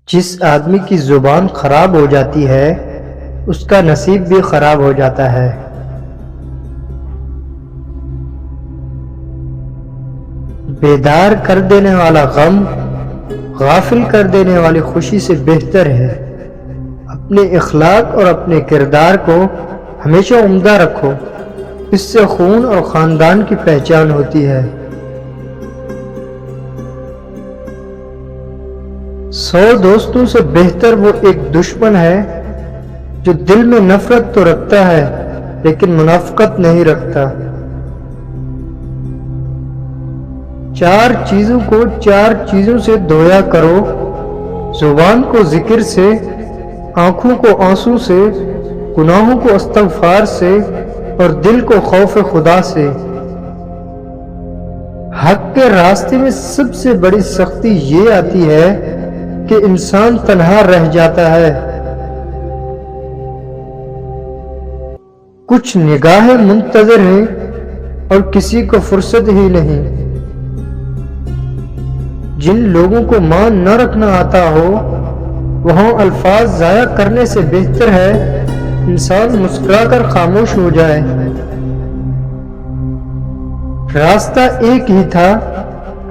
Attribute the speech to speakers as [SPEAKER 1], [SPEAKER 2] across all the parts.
[SPEAKER 1] جس آدمی کی زبان خراب ہو جاتی ہے اس کا نصیب بھی خراب ہو جاتا ہے۔ بیدار کر دینے والا غم غافل کر دینے والی خوشی سے بہتر ہے۔ اپنے اخلاق اور اپنے کردار کو ہمیشہ عمدہ رکھو، اس سے خون اور خاندان کی پہچان ہوتی ہے۔ 100 دوستوں سے بہتر وہ ایک دشمن ہے جو دل میں نفرت تو رکھتا ہے لیکن منافقت نہیں رکھتا۔ 4 چیزوں کو 4 چیزوں سے دھویا کرو، زبان کو ذکر سے، آنکھوں کو آنسو سے، گناہوں کو استغفار سے اور دل کو خوف خدا سے۔ حق کے راستے میں سب سے بڑی سختی یہ آتی ہے کہ انسان تنہا رہ جاتا ہے۔ کچھ نگاہیں منتظر ہیں اور کسی کو فرصت ہی نہیں۔ جن لوگوں کو مان نہ رکھنا آتا ہو وہاں الفاظ ضائع کرنے سے بہتر ہے انسان مسکرا کر خاموش ہو جائے۔ راستہ ایک ہی تھا،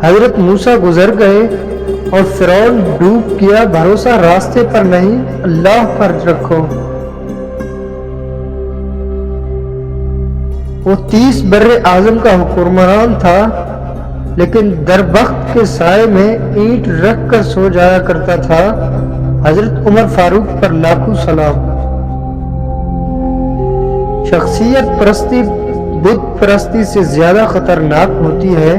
[SPEAKER 1] حضرت موسیٰ گزر گئے اور فرعون ڈوب گیا۔ بھروسہ راستے پر نہیں اللہ پر رکھو۔ وہ 30 بر اعظم کا حکمران تھا لیکن دربخت کے سائے میں اینٹ رکھ کر سو جایا کرتا تھا۔ حضرت عمر فاروق پر لاکھوں سلام۔ شخصیت پرستی بت پرستی سے زیادہ خطرناک ہوتی ہے،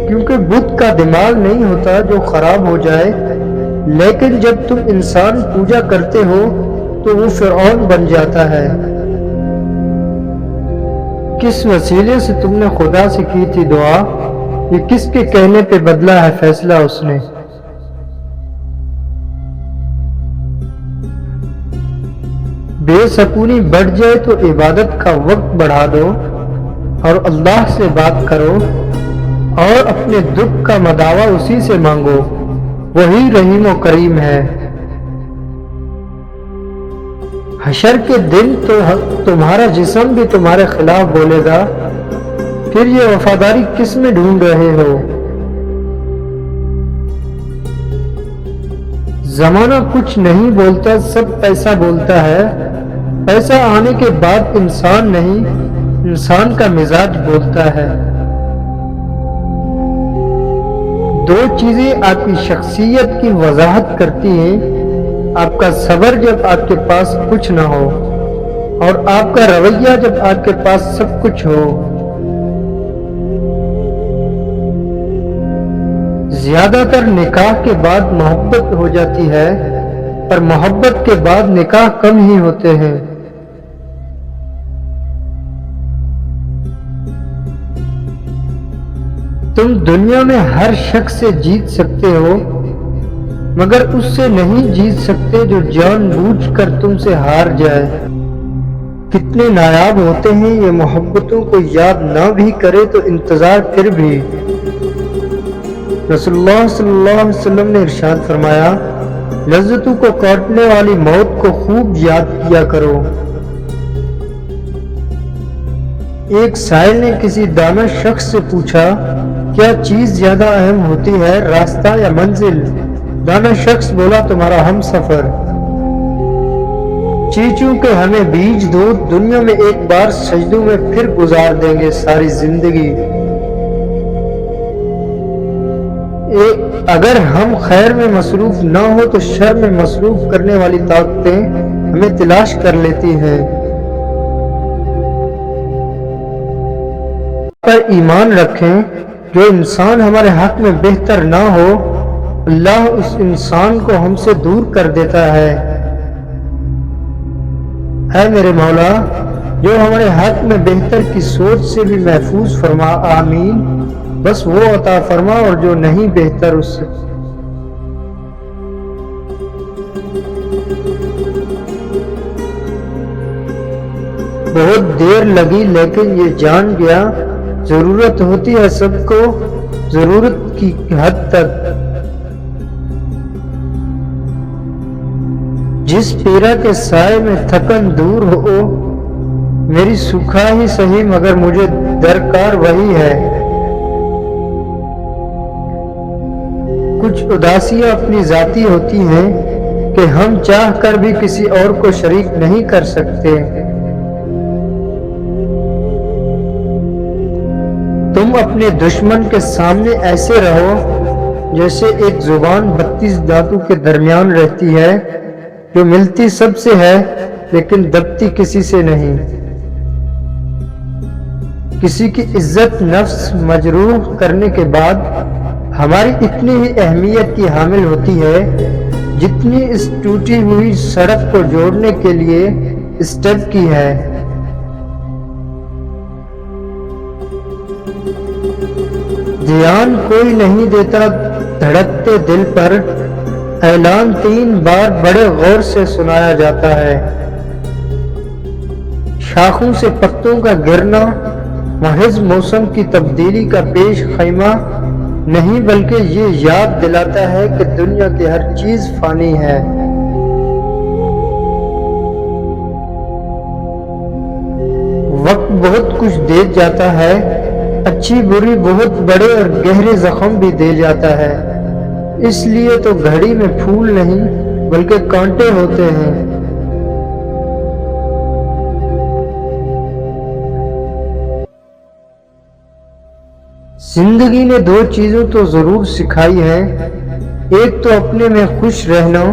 [SPEAKER 1] کیونکہ بت کا دماغ نہیں ہوتا جو خراب ہو جائے، لیکن جب تم انسان پوجا کرتے ہو تو وہ فرعون بن جاتا ہے۔ کس وسیلے سے تم نے خدا سے کی تھی دعا، یہ کس کے کہنے پہ بدلا ہے فیصلہ اس نے۔ بے سکونی بڑھ جائے تو عبادت کا وقت بڑھا دو اور اللہ سے بات کرو اور اپنے دکھ کا مداوع اسی سے مانگو، وہی رحیم و کریم ہے۔ حشر کے دن تو تمہارا جسم بھی تمہارے خلاف بولے گا، پھر یہ وفاداری کس میں ڈھونڈ رہے ہو؟ زمانہ کچھ نہیں بولتا، سب پیسہ بولتا ہے۔ پیسہ آنے کے بعد انسان نہیں، انسان کا مزاج بولتا ہے۔ 2 چیزیں آپ کی شخصیت کی وضاحت کرتی ہیں، آپ کا صبر جب آپ کے پاس کچھ نہ ہو اور آپ کا رویہ جب آپ کے پاس سب کچھ ہو۔ زیادہ تر نکاح کے بعد محبت ہو جاتی ہے، پر محبت کے بعد نکاح کم ہی ہوتے ہیں۔ تم دنیا میں ہر شخص سے جیت سکتے ہو، مگر اس سے نہیں جیت سکتے جو جان بوجھ کر تم سے ہار جائے۔ کتنے نایاب ہوتے ہیں یہ محبتوں کو یاد نہ بھی کرے تو انتظار پھر بھی۔ رسول اللہ صلی اللہ علیہ وسلم نے ارشاد فرمایا، لذتوں کو کاٹنے والی موت کو خوب یاد کیا کرو۔ ایک سائل نے کسی دانا شخص سے پوچھا، کیا چیز زیادہ اہم ہوتی ہے، راستہ یا منزل؟ دانا شخص بولا، تمہارا ہم سفر۔ چیچوں کے ہمیں بیج دو، دنیا میں ایک بار سجدوں میں پھر گزار دیں گے ساری زندگی۔ اگر ہم خیر میں مصروف نہ ہو تو شر میں مصروف کرنے والی طاقتیں ہمیں تلاش کر لیتی ہیں۔ پر ایمان رکھیں، جو انسان ہمارے حق میں بہتر نہ ہو اللہ اس انسان کو ہم سے دور کر دیتا ہے۔ اے میرے مولا، جو ہمارے حق میں بہتر کی سوچ سے بھی محفوظ فرما، آمین۔ بس وہ عطا فرما اور جو نہیں بہتر اس سے۔ بہت دیر لگی لیکن یہ جان گیا، ضرورت ہوتی ہے سب کو، ضرورت کی حد تک۔ جس پیرا کے سائے میں تھکن دور ہو، میری سکھا ہی سہی مگر مجھے درکار وہی ہے۔ کچھ اداسیاں اپنی ذاتی ہوتی ہیں کہ ہم چاہ کر بھی کسی اور کو شریک نہیں کر سکتے۔ تم اپنے دشمن کے سامنے ایسے رہو جیسے ایک زبان 32 دانتوں کے درمیان رہتی ہے، جو ملتی سب سے ہے لیکن دبتی کسی سے نہیں۔ کسی کی عزت نفس مجروح کرنے کے بعد ہماری اتنی ہی اہمیت کی حامل ہوتی ہے جتنی اس ٹوٹی ہوئی سڑک کو جوڑنے کے لیے اسٹیپ کی ہے۔ دھیان کوئی نہیں دیتا دھڑکتے دل پر، اعلان 3 بار بڑے غور سے سنایا جاتا ہے۔ شاخوں سے پتوں کا گرنا محض موسم کی تبدیلی کا پیش خیمہ نہیں، بلکہ یہ یاد دلاتا ہے کہ دنیا کی ہر چیز فانی ہے۔ وقت بہت کچھ دے جاتا ہے، اچھی بری بہت بڑے اور گہرے زخم بھی دے جاتا ہے۔ اس لیے تو گھڑی میں پھول نہیں بلکہ کانٹے ہوتے ہیں۔ زندگی نے 2 چیزوں تو ضرور سکھائی ہیں، ایک تو اپنے میں خوش رہنا،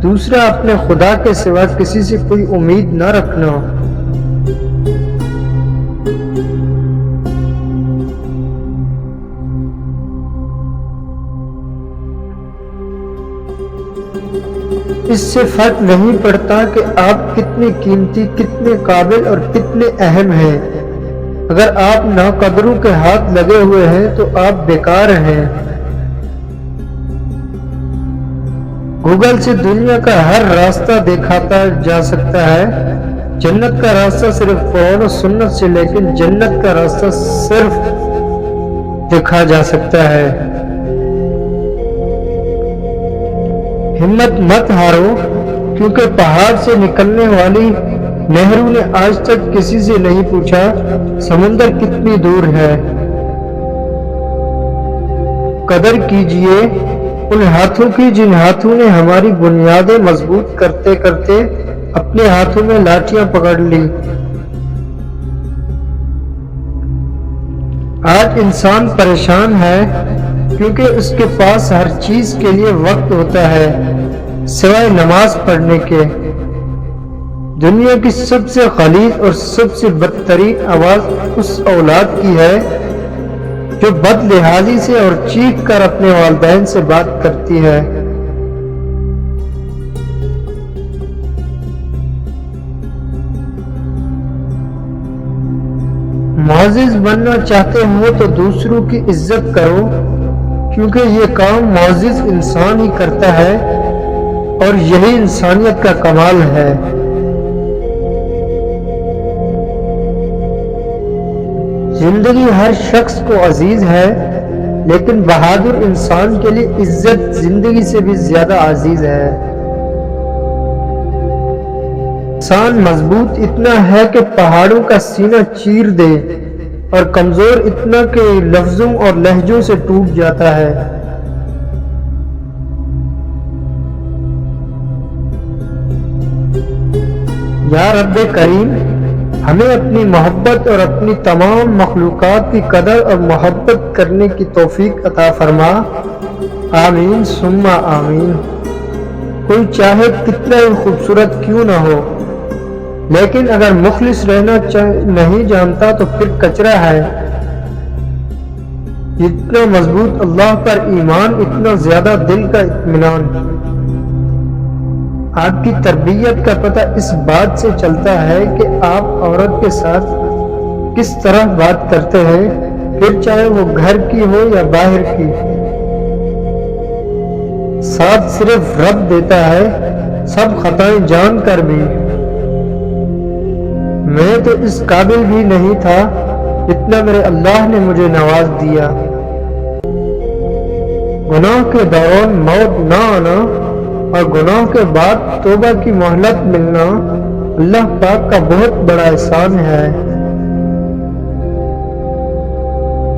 [SPEAKER 1] دوسرا اپنے خدا کے سوا کسی سے کوئی امید نہ رکھنا۔ اس سے فرق نہیں پڑتا کہ آپ کتنے قیمتی، کتنے قابل اور کتنے اہم ہیں۔ اگر آپ ناقدروں کے ہاتھ لگے ہوئے ہیں تو آپ بیکار ہیں۔ گوگل سے دنیا کا ہر راستہ دکھاتا جا سکتا ہے، جنت کا راستہ صرف قرآن و سنت سے، لیکن جنت کا راستہ صرف دکھا جا سکتا ہے۔ ہمت مت ہارو، کیونکہ پہاڑ سے نکلنے والی نہروں نے آج تک کسی سے نہیں پوچھا سمندر کتنی دور ہے۔ قدر کیجئے ان ہاتھوں کی جن ہاتھوں نے ہماری بنیادیں مضبوط کرتے کرتے اپنے ہاتھوں میں لاٹھیاں پکڑ لی۔ آج انسان پریشان ہے کیونکہ اس کے پاس ہر چیز کے لیے وقت ہوتا ہے سوائے نماز پڑھنے کے۔ دنیا کی سب سے غلیظ اور سب سے بدترین آواز اس اولاد کی ہے جو بد لحاظی سے اور چیخ کر اپنے والدین سے بات کرتی ہے۔ معزز بننا چاہتے ہو تو دوسروں کی عزت کرو، کیونکہ یہ کام معزز انسان ہی کرتا ہے اور یہی انسانیت کا کمال ہے۔ زندگی ہر شخص کو عزیز ہے، لیکن بہادر انسان کے لیے عزت زندگی سے بھی زیادہ عزیز ہے۔ انسان مضبوط اتنا ہے کہ پہاڑوں کا سینہ چیر دے، اور کمزور اتنا کہ لفظوں اور لہجوں سے ٹوٹ جاتا ہے۔ یا رب کریم، ہمیں اپنی محبت اور اپنی تمام مخلوقات کی قدر اور محبت کرنے کی توفیق عطا فرما۔ آمین ثم آمین۔ کوئی چاہے کتنا ہی خوبصورت کیوں نہ ہو، لیکن اگر مخلص رہنا نہیں جانتا تو پھر کچرا ہے۔ جتنا مضبوط اللہ پر ایمان، اتنا زیادہ دل کا اطمینان۔ آپ کی تربیت کا پتہ اس بات سے چلتا ہے کہ آپ عورت کے ساتھ کس طرح بات کرتے ہیں، پھر چاہے وہ گھر کی ہو یا باہر کی۔ ساتھ صرف رب دیتا ہے، سب خطائیں جان کر بھی۔ میں تو اس قابل بھی نہیں تھا جتنا میرے اللہ نے مجھے نواز دیا۔ گناہ کے دوران موت نہ آنا اور گناہ کے بعد توبہ کی مہلت ملنا اللہ پاک کا بہت بڑا احسان ہے۔